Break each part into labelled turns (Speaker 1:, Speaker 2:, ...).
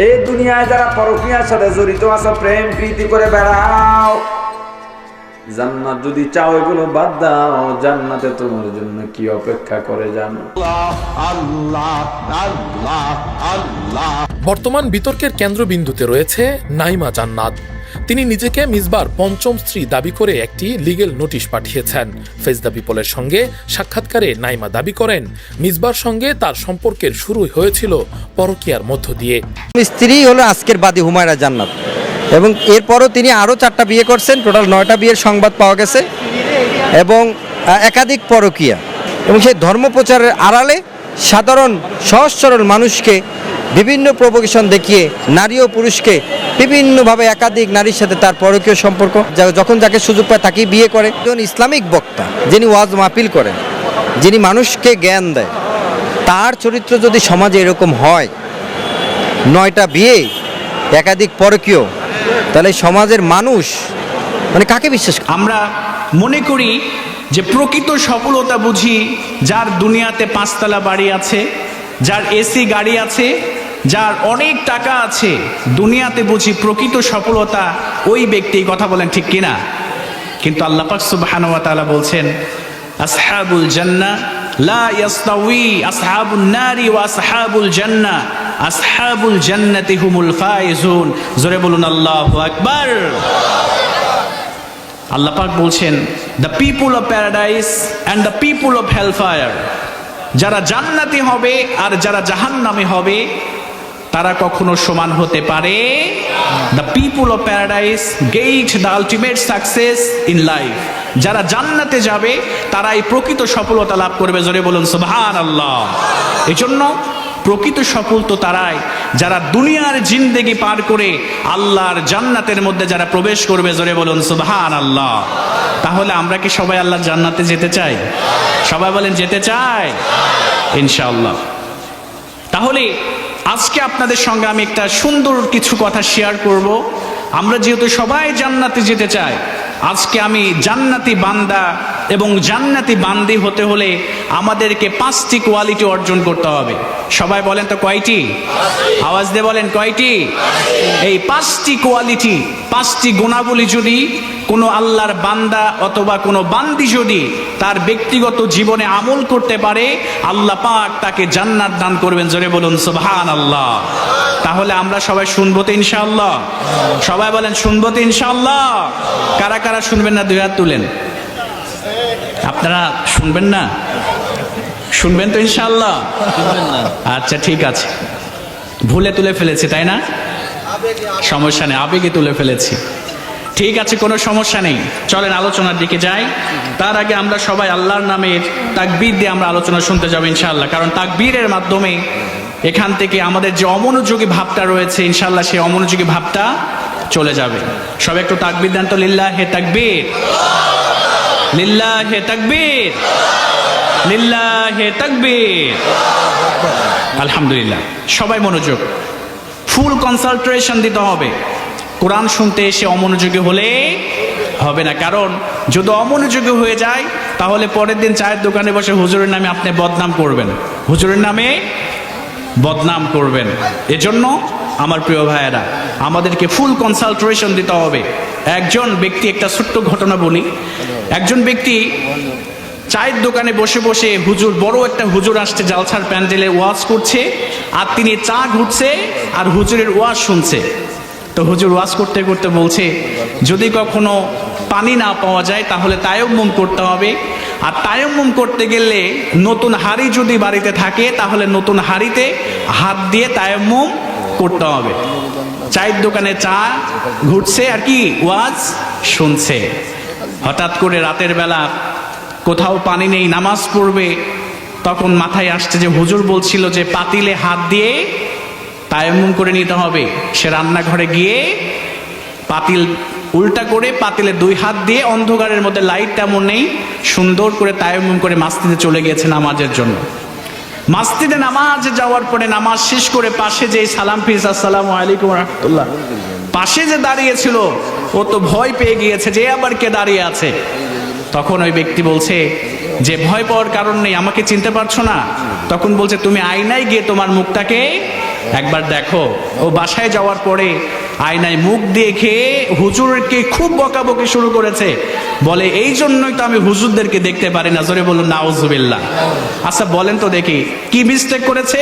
Speaker 1: এই দুনিয়ায় যারা পরকীয়ার সাথে জড়িত আছে, প্রেম প্রীতি করে বেড়াও, জান্নাত যদি চাও এগুলো বাদ দাও, জান্নাতে তোমার জন্য কি অপেক্ষা করে জানো?
Speaker 2: বর্তমান বিতর্কের কেন্দ্রবিন্দুতে রয়েছে নাইমা জান্নাত। তিনি নিজেকে মিসবার পঞ্চম স্ত্রী দাবি করে একটি লিগেল নোটিশ পাঠিয়েছেন। ফেস দ্য পিপলের সঙ্গে সাক্ষাৎকারে নাইমা দাবি করেন, মিসবার সঙ্গে তার সম্পর্কের শুরু হয়েছিল পরকীয়ার মধ্য দিয়ে।
Speaker 3: স্ত্রী হলো আজকের বাদী হুমায়রা জান্নাত, এবং এরপরও তিনি আরও 4টা বিয়ে করছেন, টোটাল 9টা বিয়ের সংবাদ পাওয়া গেছে, এবং একাধিক পরকীয়া। এবং সেই ধর্মপ্রচারের আড়ালে সাধারণ সহজ সরল মানুষকে বিভিন্ন প্রভোকেশন দেখিয়ে নারী ও পুরুষকে বিভিন্নভাবে একাধিক নারীর সাথে তার পরকীয় সম্পর্ক, যখন যাকে সুযোগ পায় তাকেই বিয়ে করে। একজন ইসলামিক বক্তা যিনি ওয়াজ মাহফিল করেন, যিনি মানুষকে জ্ঞান দেয়, তার চরিত্র যদি সমাজে এরকম হয়, 9টা বিয়ে একাধিক পরকীয়, তাহলে সমাজের মানুষ মানে কাকে বিশ্বাস করে?
Speaker 4: আমরা মনে করি যে প্রকৃত সফলতা বুঝি যার দুনিয়াতে 5তলা বাড়ি আছে, যার এসি গাড়ি আছে, যার অনেক টাকা আছে, দুনিয়াতে বুঝি প্রকৃত সফলতা ওই ব্যক্তি। কথা বলেন ঠিক কিনা? কিন্তু আল্লাহ পাক সুবহানাহু ওয়া তাআলা বলছেন, আসহাবুল জান্নাহ লা ইয়াস্তাউই আসহাবুন নারি ওয়া আসহাবুল জান্নাহ আসহাবুল জান্নাতি হুমুল ফাইজুন। জোরে বলুন আল্লাহু আকবার। আল্লাহ পাক বলছেন, the people of paradise and the people of hellfire, যারা জান্নাতি হবে আর যারা জাহান্নামী হবে তারা কখনো সমান হতে পারে। The people of paradise gate the ultimate success in life, যারা জান্নাতে যাবে তারাই প্রকৃত সফলতা লাভ করবে। জোরে বলুন সুবহানাল্লাহ। এই জন্য প্রকৃত সফল তো তারাই যারা দুনিয়ার জিন্দেগি পার করে আল্লাহর জান্নাতের মধ্যে যারা প্রবেশ করবে। জোরে বলুন সুবহানাল্লাহ। তাহলে আমরা কি সবাই আল্লাহর জান্নাতে যেতে চাই? সবাই বলেন যেতে চাই ইনশাআল্লাহ। তাহলে আজকে আপনাদের সঙ্গে আমি একটা সুন্দর কিছু কথা শেয়ার করব। আমরা যেহেতু সবাই জান্নাতে যেতে চাই, আজকে আমি জান্নাতি বান্দা এবং জান্নাতি বান্দি হতে হলে আমাদেরকে 5টি কোয়ালিটি অর্জন করতে হবে। সবাই বলেন তো কয়টি? আওয়াজ দিয়ে বলেন কয়টি? এই 5টি কোয়ালিটি, 5টি গুণাবলী যদি কোনো আল্লাহর বান্দা অথবা কোনো বান্দি যদি তার ব্যক্তিগত জীবনে আমল করতে পারে, আল্লাহ পাক তাকে জান্নাত দান করবেন। জোরে বলুন সুবহানাল্লাহ। তাহলে আমরা সবাই শুনবো তো ইনশাআল্লাহ? সবাই বলেন শুনবো তো ইনশাআল্লাহ? কারা কারা শুনবেন না 2 হাত তুলেন। আপনারা শুনবেন না? শুনবেন তো ইনশাআল্লাহ? আচ্ছা ঠিক আছে, ভুলে তুলে ফেলেছি তাই না? সমস্যা নেই, আবেগে তুলে ফেলেছি। ঠিক আছে, কোনো সমস্যা নেই। চলেন আলোচনার দিকে যাই। তার আগে আমরা সবাই আল্লাহর নামের তাকবীর দিয়ে আমরা আলোচনা শুনতে যাবো ইনশাআল্লাহ। কারণ তাকবীরের মাধ্যমে এখান থেকে আমাদের যে অমনোযোগী ভাবটা রয়েছে ইনশাআল্লাহ সেই অমনোযোগী ভাবটা চলে যাবে। সবাই একটু তাকবীর দেন তো। লিল্লাহে তাকবীর, লিল্লাহে তাকবীর, লিল্লাহে তাকবীর। আলহামদুলিল্লাহ। সবাই মনোযোগ, ফুল কনসেন্ট্রেশন দিতে হবে। কোরআন শুনতে এসে অমনোযোগী হলে হবে না। কারণ যদি অমনোযোগী হয়ে যায় তাহলে পরের দিন চায়ের দোকানে বসে হুজুরের নামে আপনি বদনাম করবেন, হুজুরের নামে বদনাম করবেন। এজন্য আমার প্রিয় ভাইয়েরা, আমাদেরকে ফুল কনসেন্ট্রেশন দিতে হবে। একজন ব্যক্তি, একটা ছোট্ট ঘটনা বলি। একজন ব্যক্তি চায়ের দোকানে বসে বসে হুজুর, বড় একটা হুজুর আসছে, জালসার প্যান্ডেলে ওয়াজ করছে, আর তিনি চা ঘুরছে আর হুজুরের ওয়াজ শুনছে। তো হুজুর ওয়াজ করতে করতে বলছে, যদি কখনো পানি না পাওয়া যায় তাহলে তায়াম্মুম করতে হবে, আর তায়াম্মুম করতে গেলে নতুন হাঁড়ি যদি বাড়িতে থাকে তাহলে নতুন হাঁড়িতে হাত দিয়ে তায়াম্মুম করতে হবে। চায়ের দোকানে চা ঘুরছে আর কি ওয়াজ শুনছে। হঠাৎ করে রাতের বেলা কোথাও পানি নেই, নামাজ পড়বে, তখন মাথায় আসছে যে হুজুর বলছিল যে পাতিলে হাত দিয়ে তায়াম্মুম করে নিতে হবে। সে রান্নাঘরে গিয়ে পাতিল উল্টা করে পাতিলে 2 হাত দিয়ে, অন্ধকারের মধ্যে লাইট তেমন নেই, সুন্দর করে তায়াম্মুম করে মাসজিদে চলে গিয়েছে নামাজের জন্য। মাসজিদে নামাজে যাওয়ার পরে নামাজ শেষ করে পাশে যে সালাম ফিরছে, আসসালামু আলাইকুম রাহমাতুল্লাহ, পাশে যে দাঁড়িয়েছিল ও তো ভয় পেয়ে গিয়েছে যে আবার কে দাঁড়িয়ে আছে। তখন ওই ব্যক্তি বলছে যে ভয় পাওয়ার কারণ নেই, আমাকে চিনতে পারছো না? তখন বলছে তুমি আয়নায় গিয়ে তোমার মুখটাকে একবার দেখো, ও বাসায় যাওয়ার পরে আয়নায় মুখ দেখে হুজুরকে খুব বকাবকি শুরু করেছে। বলে এই জন্যই তো আমি হুজুরদেরকে দেখতে পারি না। জোরে বলুন নাউজুবিল্লাহ। আচ্ছা বলেন তো দেখি কি মিস্টেক করেছে?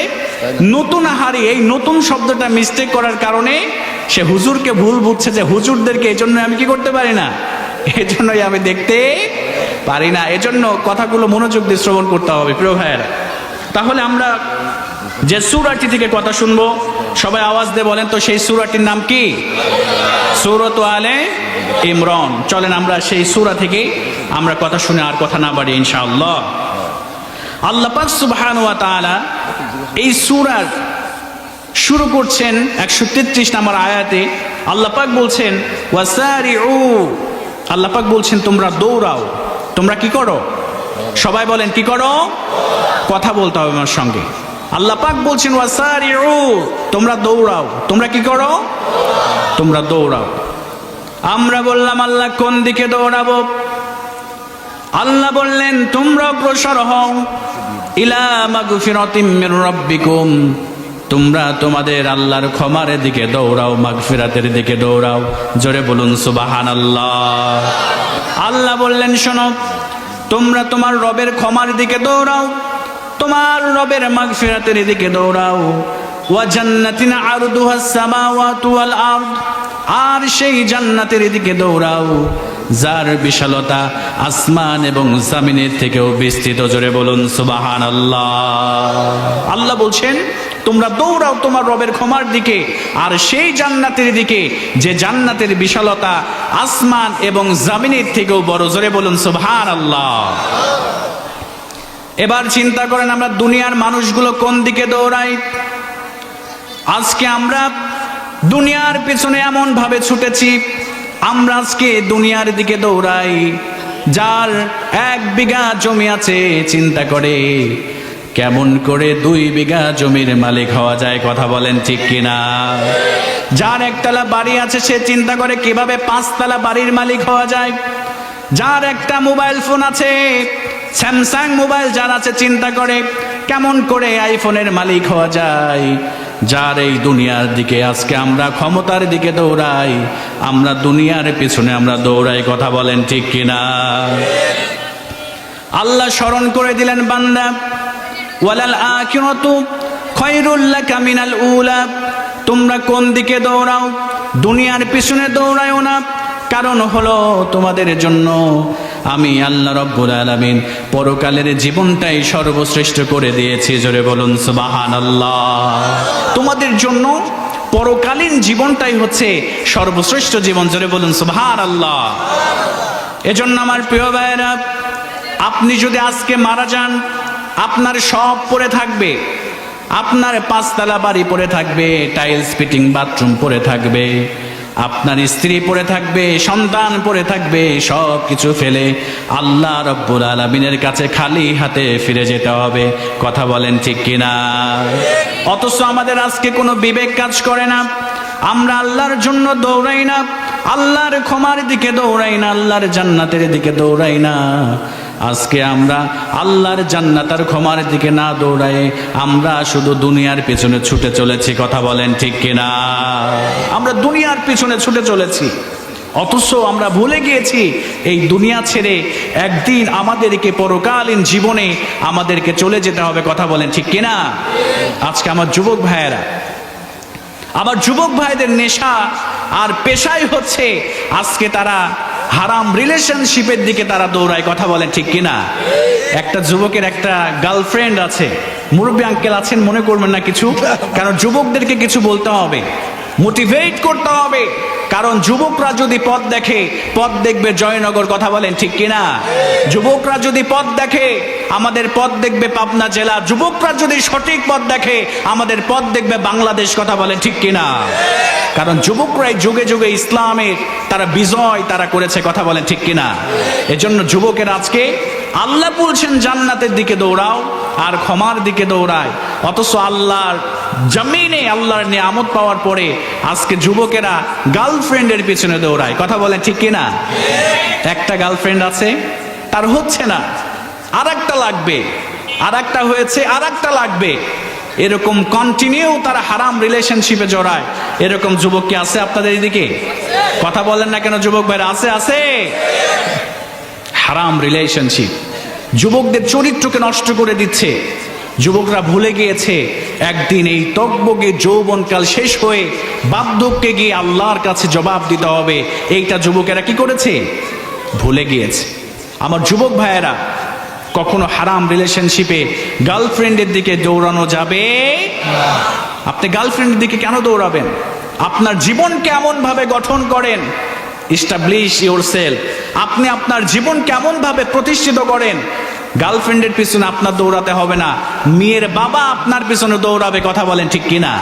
Speaker 4: নতুন হারি, এই নতুন শব্দটা মিস্টেক করার কারণে সে হুজুরকে ভুল বুঝছে যে হুজুরদেরকে এই জন্য আমি কি করতে পারি না, এই জন্যই আমি দেখতে পারি না। এজন্য কথাগুলো মনোযোগ দিয়ে শ্রবণ করতে হবে প্রিয় ভাইয়েরা। তাহলে আমরা যে সূরাটি থেকে কথা শুনবো, সবাই আওয়াজ দিয়ে বলেন তো সেই সূরাটির নাম কি? সূরাত আলে ইমরান। চলেন আমরা সেই সূরা থেকে আমরা কথা শুনে আর কথা না বাড়ি ইনশাআল্লাহ। আল্লাহ পাক সুবহানাহু ওয়া তাআলা এই সূরার শুরু করছেন 133 নম্বর আয়াতে। আল্লাহ পাক বলছেন ওয়াসারিউ, আল্লাহ পাক বলছেন তোমরা দৌড়াও। তোমরা কি করো? সবাই বলেন কি করো? কথা বলতে হবে আমার সঙ্গে। আল্লাহ পাক বলছেন ওয়াসারিউ, তোমরা দৌড়াও। তোমরা কি করো? তোমরা দৌড়াও। আমরা বললাম আল্লাহ কোন দিকে দৌড়াবো? আল্লাহ বললেন তোমরা অগ্রসর হও ইলা মাগফিরাতিম মির রাব্বিকুম, তোমরা তোমাদের আল্লাহর ক্ষমার দিকে দৌড়াও, মাগফিরাতের দিকে দৌড়াও। জোরে বলুন সুবহানাল্লাহ। আল্লাহ বললেন শোনো, তোমরা তোমার রবের ক্ষমার দিকে দৌড়াও, তোমার রবের মাগফিরাতের দিকে দৌড়াও। ওয়া জান্নাতিন আরদুহাস সামাওয়াতু ওয়াল আরদ, আর সেই জান্নাতের দিকে দৌড়াও যার বিশালতা আসমান এবং জমিনের থেকেও বিস্তৃত। জোরে বলুন সুবহানাল্লাহ। আল্লাহ বলছেন তোমরা দৌড়াও তোমার রবের ক্ষমার দিকে আর সেই জান্নাতের দিকে যে জান্নাতের বিশালতা আসমান এবং জমিনের থেকেও বড়। জোরে বলুন সুবহানাল্লাহ। এবার চিন্তা করেন আমরা দুনিয়ার মানুষগুলো কোন দিকে দৌড়াই? আজকে আমরা দুনিয়ার পেছনে এমন ভাবে ছুটেছি, আমরা আজকে দুনিয়ার দিকে দৌড়াই। যার 1 বিঘা জমি আছে চিন্তা করে কেমন করে 2 বিঘা জমির মালিক হওয়া যায়। কথা বলেন ঠিক কিনা? যার 1 তলা বাড়ি আছে সে চিন্তা করে কিভাবে 5 তলা বাড়ির মালিক হওয়া যায়। যার একটা মোবাইল ফোন আছে, স্যামসাং মোবাইল যার আছে চিন্তা করে কেমন করে আইফোনের মালিক হওয়া যায়। যার এই দুনিয়ার দিকে আজকে আমরা ক্ষমতার দিকে দৌড়াই, আমরা দুনিয়ার পিছনে আমরা দৌড়াই। কথা বলেন ঠিক কিনা? আল্লাহ স্মরণ করে দিলেন বান্দা ওয়ালাল আখিরাতু খায়রুল লাকা মিনাল উলা, তোমরা কোন দিকে দৌড়াও? দুনিয়ার পিছনে দৌড়ায়ও না। কারণ হলো তোমাদের জন্য আমি আল্লাহ রাব্বুল আলামিন পরকালের জীবনটাই সর্বশ্রেষ্ঠ করে দিয়েছি। জোরে বলুন সুবহানাল্লাহ। তোমাদের জন্য পরকালীন জীবনটাই হচ্ছে সর্বশ্রেষ্ঠ জীবন। জোরে বলুন সুবহানাল্লাহ। এজন্য আমার প্রিয় ভাইয়েরা, আপনি যদি আজকে মারা যান আপনার সব পড়ে থাকবে, আপনার 5 তলা বাড়ি পড়ে থাকবে, টাইলস ফিটিং বাথরুম পড়ে থাকবে, আপনার স্ত্রী পড়ে থাকবে, সন্তান পড়ে থাকবে, সব কিছু ফেলে আল্লাহ রাব্বুল আলামিনের কাছে খালি হাতে ফিরে যেতে হবে। কথা বলেন ঠিক কিনা? অথচ আমাদের আজকে কোনো বিবেক কাজ করে না। আমরা আল্লাহর জন্য দৌড়াই না, আল্লাহর ক্ষমার দিকে দৌড়াই না, আল্লাহর জান্নাতের দিকে দৌড়াই না। আজকে আমরা আল্লাহর জান্নাত আর ক্ষমার দিকে না দৌড়ায় আমরা শুধু দুনিয়ার পিছনে ছুটে চলেছি। কথা বলেন ঠিক কিনা? আমরা দুনিয়ার পিছনে ছুটে চলেছি, অথচ আমরা ভুলে গিয়েছি এই দুনিয়া ছেড়ে একদিন আমাদেরকে পরকালীন জীবনে আমাদেরকে চলে যেতে হবে। কথা বলেন ঠিক কিনা? আজকে আমার যুবক ভাইয়েরা, আমার যুবক ভাইদের নেশা আর পেশাই হচ্ছে আজকে তারা হারাম রিলেশনশিপের দিকে তারা দৌড়ায়। কথা বলেন ঠিক কিনা? একটা যুবকের একটা গার্লফ্রেন্ড আছে। মুরব্বী আঙ্কেল আছেন, মনে করবেন না কিছু, কারণ যুবকদেরকে কিছু বলতে হবে, মোটিভেট করতে হবে। কারণ যুবকরা যদি পথ দেখে, পথ দেখবে জয়নগর। কথা বলেন ঠিক কিনা? যুবকরা যদি পথ দেখে আমাদের পথ দেখবে পাবনা জেলা। যুবকরা যদি সঠিক পথ দেখে আমাদের পথ দেখবে বাংলাদেশ। কথা বলেন ঠিক কিনা? কারণ যুবকরাই যুগে যুগে ইসলামের তারা বিজয় তারা করেছে। কথা বলেন ঠিক কিনা? এজন্য যুবকের আজকে আল্লাহ বলছেন জান্নাতের দিকে দৌড়াও আর ক্ষমার দিকে দৌড়ায়, অথচ আল্লাহর জমিনে আল্লাহর নিয়ামত পাওয়ার পরে আজকে যুবকেরা গার্লফ্রেন্ডের পিছনে দৌড়ায়। কথা বলেন ঠিক কিনা? একটা গার্লফ্রেন্ড আছে, তার হচ্ছে না, আর একটা লাগবে, আর একটা হয়েছে, আর একটা লাগবে। এরকম কন্টিনিউ তারা হারাম রিলেশনশিপে জড়ায়। এরকম যুবক কি আছে আপনাদের এদিকে? কথা বলেন না কেন যুবক ভাইরা? আছে। হারাম রিলেশনশিপ যুবকদের চরিত্রকে নষ্ট করে দিচ্ছে। যুবকরা ভুলে গিয়েছে একদিন এই তকবগে যৌবনকাল শেষ হয়ে বার্ধক্যে গিয়ে আল্লাহর কাছে জবাব দিতে হবে। এইটা যুবকেরা কি করেছে? ভুলে গিয়েছে। আমার যুবক ভাইয়েরা, কখনো হারাম রিলেশনশিপে গার্লফ্রেন্ডের দিকে দৌড়ানো যাবে? আপনি গার্লফ্রেন্ডের দিকে কেন দৌড়াবেন? আপনার জীবন কেমন ভাবে গঠন করেন, এস্টাবলিশ ইয়োরসেলফ। আপনি আপনার জীবন কেমন ভাবে প্রতিষ্ঠিত করেন। গার্লফ্রেন্ডের পিছনে আপনার দৌড়াতে হবে না, মেয়ের বাবা আপনার পিছনে দৌড়াবে। কথা বলেন ঠিক কিনা?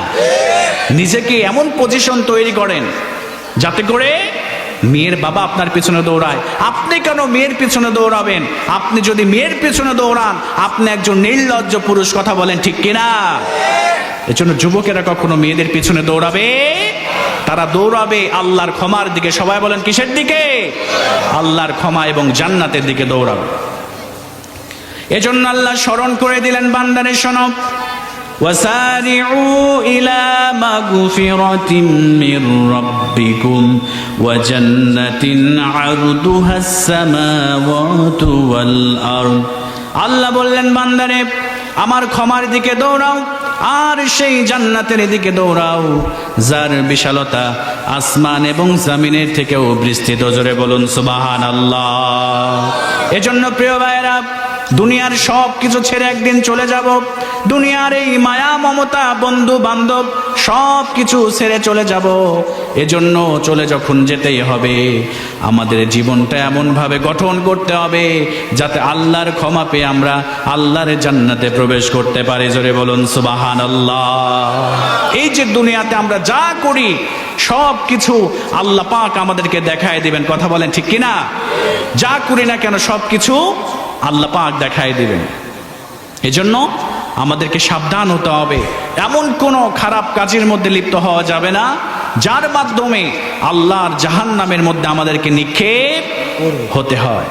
Speaker 4: নিজেকে এমন পজিশন তৈরি করেন যাতে করে মেয়ের বাবা আপনার পিছনে দৌড়ায়। আপনি কেন মেয়ের পিছনে দৌড়াবেন? আপনি যদি মেয়ের পিছনে দৌড়ান, আপনি একজন নির্লজ্জ পুরুষ। কথা বলেন ঠিক কিনা? এজন্য যুবকেরা কখনো মেয়েদের পিছনে দৌড়াবে? তারা দৌড়াবে আল্লাহর ক্ষমার দিকে। সবাই বলেন কিসের দিকে? আল্লাহর ক্ষমা এবং জান্নাতের দিকে দৌড়াবে। এজন্য আল্লাহ স্মরণ করে দিলেন, বান্দারে শোনো, ওয়াসারিউ ইলা মাগফিরাতিম মির রাব্বিকুম ওয়া জান্নাতিন আরদুহাস সামাওয়াতু ওয়াল আরদ। আল্লাহ বললেন, বান্দারে আমার ক্ষমার দিকে দৌড়াও আর সেই জান্নাতের দিকে দৌড়াও যার বিশালতা আসমান এবং জমিনের থেকেও বিস্তৃত। জোরে বলুন সুবহানাল্লাহ। এজন্য প্রিয় ভাইরা, দুনিয়ার সব কিছু ছেড়ে একদিন চলে যাব। দুনিয়ার এই মায়া মমতা বন্ধু বান্ধব সব কিছু ছেড়ে চলে যাব। এজন্য চলে যখন যেতেই হবে, আমাদের জীবনটা এমন ভাবে গঠন করতে হবে যাতে আল্লাহর ক্ষমা পেয়ে আমরা আল্লাহর জান্নাতে প্রবেশ করতে পারি। জোরে বলুন সুবহানাল্লাহ। এই যে দুনিয়াতে আমরা যা করি সব কিছু আল্লাহ পাক আমাদেরকে দেখায় দিবেন। কথা বলেন ঠিক কিনা? যা করি না কেন সব কিছু আল্লাহ পাক দেখায় দিবেন। এজন্য আমাদেরকে সাবধান হতে হবে। এমন কোনো খারাপ কাজের মধ্যে লিপ্ত হওয়া যাবে না যার মাধ্যমে আল্লাহর জাহান্নামের মধ্যে আমাদেরকে নিক্ষেপ হতে হয়।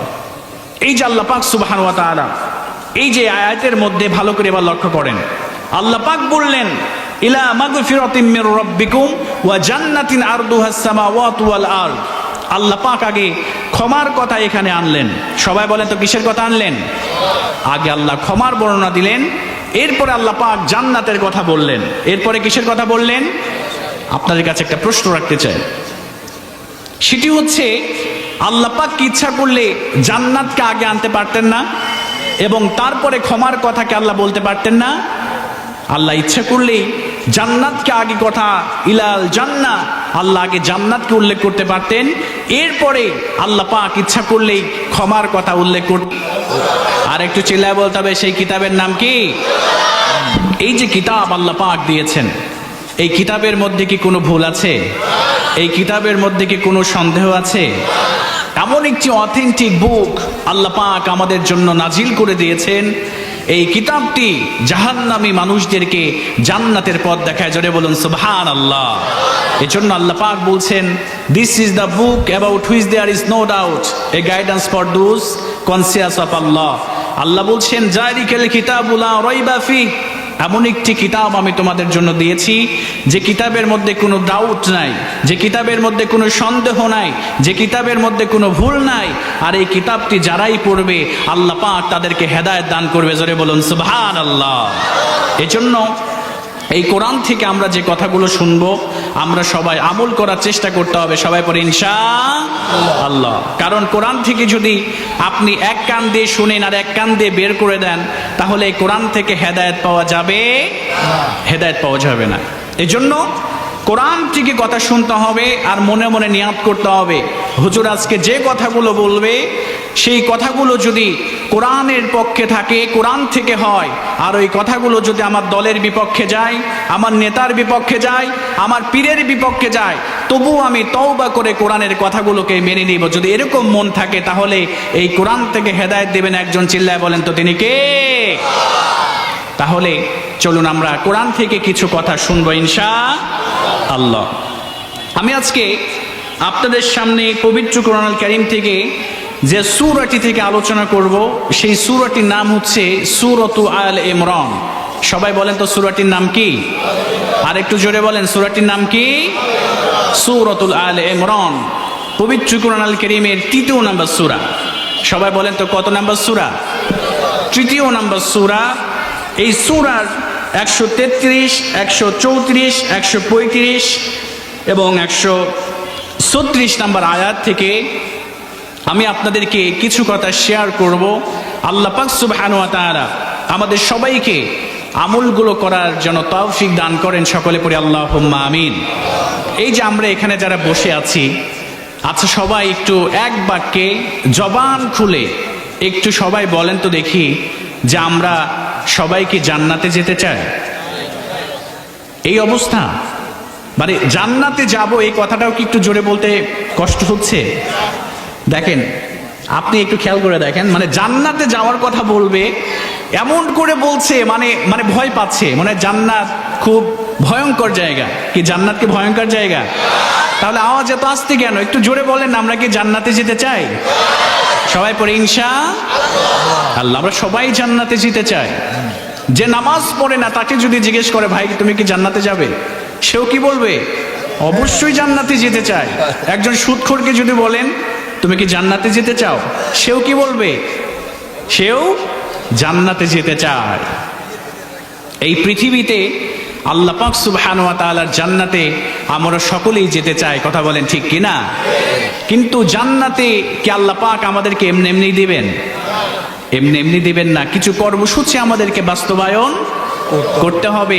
Speaker 4: এই যে আল্লাহ পাক সুবহানাহু ওয়া তাআলা এই যে আয়াতের মধ্যে ভালো করে এবার লক্ষ্য করেন, আল্লাহ পাক বললেন ইলা মাগফিরাতিম মির রাব্বিকুম ওয়া জান্নাতিন আরদুহাস সামাওয়াতু ওয়াল আরদ। আল্লাহ পাক আগে ক্ষমার কথা এখানে আনলেন। সবাই বলেন তো কিসের কথা আনলেন? আগে আল্লাহ ক্ষমার বর্ণনা দিলেন, এরপরে আল্লাহ পাক জান্নাতের কথা বললেন, এরপরে কিসের কথা বললেন? আপনাদের কাছে একটা প্রশ্ন রাখতে চাই, সেটি হচ্ছে আল্লাহ পাক কি ইচ্ছা করলে জান্নাতকে আগে আনতে পারতেন না এবং তারপরে ক্ষমার কথাকে আল্লাহ বলতে পারতেন না? আল্লাহ ইচ্ছা করলেই জান্নাতকে আগে কথা ইলাল জান্নাহ, আল্লাহ আগে জান্নাতকে উল্লেখ করতে পারতেন, এরপরে আল্লাহ পাক ইচ্ছা করলেই ক্ষমার কথা উল্লেখ করতেন। আর একটু চিল্লায় বলতে হবে, সেই কিতাবের নাম কি? এই যে কিতাব আল্লাহ পাক দিয়েছেন, এই কিতাবের মধ্যে কি কোনো ভুল আছে? এই কিতাবের মধ্যে কি কোনো সন্দেহ আছে? এমন একটি অথেন্টিক বুক আল্লাহ পাক আমাদের জন্য নাজিল করে দিয়েছেন। এই কিতাবটি জাহান্নামী মানুষদেরকে জান্নাতের পথ দেখায়। জোরে বলুন সুবহানাল্লাহ। এজন্য আল্লাহ পাক বলছেন, this is the book about which there is no doubt a guidance for those conscious of Allah. আল্লাহ বলছেন, জালিকাল কিতাবু লা রাইবা ফিহ, এমন একটি কিতাব আমি তোমাদের জন্য দিয়েছি যে কিতাবের মধ্যে কোনো ডাউট নাই, যে কিতাবের মধ্যে কোনো সন্দেহ নাই, যে কিতাবের মধ্যে কোনো ভুল নাই। আর এই কিতাবটি যারাই পড়বে আল্লাহ পাক তাদেরকে হেদায়েত দান করবে। জোরে বলুন সুবহানাল্লাহ। এজন্য এই কোরআন থেকে আমরা যে কথাগুলো শুনবো আমরা সবাই আমল করার চেষ্টা করতে হবে। সবাই পড়ে ইনশাআল্লাহ। কারণ কোরআন থেকে যদি আপনি এক কান দিয়ে শুনেন আর এক কান দিয়ে বের করে দেন, তাহলে এই কোরআন থেকে হেদায়েত পাওয়া যাবে? হেদায়েত পাওয়া যাবে না। এজন্য কোরআন থেকে কথা শুনতে হবে আর মনে মনে নিয়াত করতে হবে, হুজুর আজকে যে কথাগুলো বলবে সেই কথাগুলো যদি কোরআনের পক্ষে থাকে, কোরআন থেকে হয়, আর ওই কথাগুলো যদি আমার দলের বিপক্ষে যায়, আমার নেতার বিপক্ষে যায়, আমার পীরের বিপক্ষে যায়, তবু আমি তওবা করে কোরআনের কথাগুলোকে মেনে নিব। যদি এরকম মন থাকে তাহলে এই কোরআন থেকে হেদায়েত দেবেন একজন। চিল্লায় বলেন তো তিনি কে? তাহলে চলুন আমরা কোরআন থেকে কিছু কথা শুনবো ইনশাআল্লাহ। আমি আজকে আপনাদের সামনে পবিত্র কোরআনুল কারীম থেকে যে সূরাটি থেকে আলোচনা করব সেই সূরাটির নাম হচ্ছে সূরাতু আল ইমরান। সবাই বলেন তো সূরাটির নাম কি? আর একটু জোরে বলেন, সূরাটির নাম কি? সূরাতুল আলে ইমরান, পবিত্র কুরআন আল কারীমের 3য় নাম্বার সূরা। সবাই বলেন তো কত নাম্বার সূরা? 3য় নাম্বার সূরা। এই সূরার 133, 134, 135 এবং 136 নাম্বার আয়াত থেকে আমি আপনাদেরকে কিছু কথা শেয়ার করব। আল্লাহ পাক সুবহানাহু ওয়া তাআলা আমাদের সবাইকে আমলগুলো করার জন্য তৌফিক দান করেন, সকলে পড়ি আল্লাহুম্মা আমিন। এই যে আমরা এখানে যারা বসে আছি, আচ্ছা সবাই একটু এক বাক্যে জবান খুলে একটু সবাই বলেন তো দেখি যে আমরা সবাই কি জান্নাতে যেতে চাই? এই অবস্থা, মানে জান্নাতে যাব এই কথাটাও কি একটু জোরে বলতে কষ্ট হচ্ছে? দেখেন, আপনি একটু খেয়াল করে দেখেন, মানে জান্নাতে যাওয়ার কথা বলবে এমন করে বলছে, মানে ভয় পাচ্ছে, মানে জান্নাত খুব ভয়ঙ্কর জায়গা। কি জান্নাত কি ভয়ঙ্কর জায়গা? তাহলে আওয়াজ এত আসতে কেন? একটু জোরে বলেন, আমরা কি জান্নাতে যেতে চাই? সবাই পড়ে ইনশাআল্লাহ। আমরা সবাই জান্নাতে যেতে চাই। যে নামাজ পড়ে না তাকে যদি জিজ্ঞেস করে, ভাই তুমি কি জান্নাতে যাবে, সেও কি বলবে? অবশ্যই জান্নাতে যেতে চায়। একজন সুদখোরকে যদি বলেন তুমি কি জান্নাতে যেতে চাও, সেও কি বলবে? সেও জান্নাতে যেতে চায়। এই পৃথিবীতে আল্লাহ পাক সুবহানাহু ওয়া তাআলার জান্নাতে আমরা সকলেই যেতে চাই, কথা বলেন ঠিক কিনা? কিন্তু জান্নাতে কি আল্লাহ পাক আমাদেরকে এমনি এমনি দিবেন? এমনি এমনি দিবেন না, কিছু কর্মসূচি আমাদেরকে বাস্তবায়ন করতে হবে।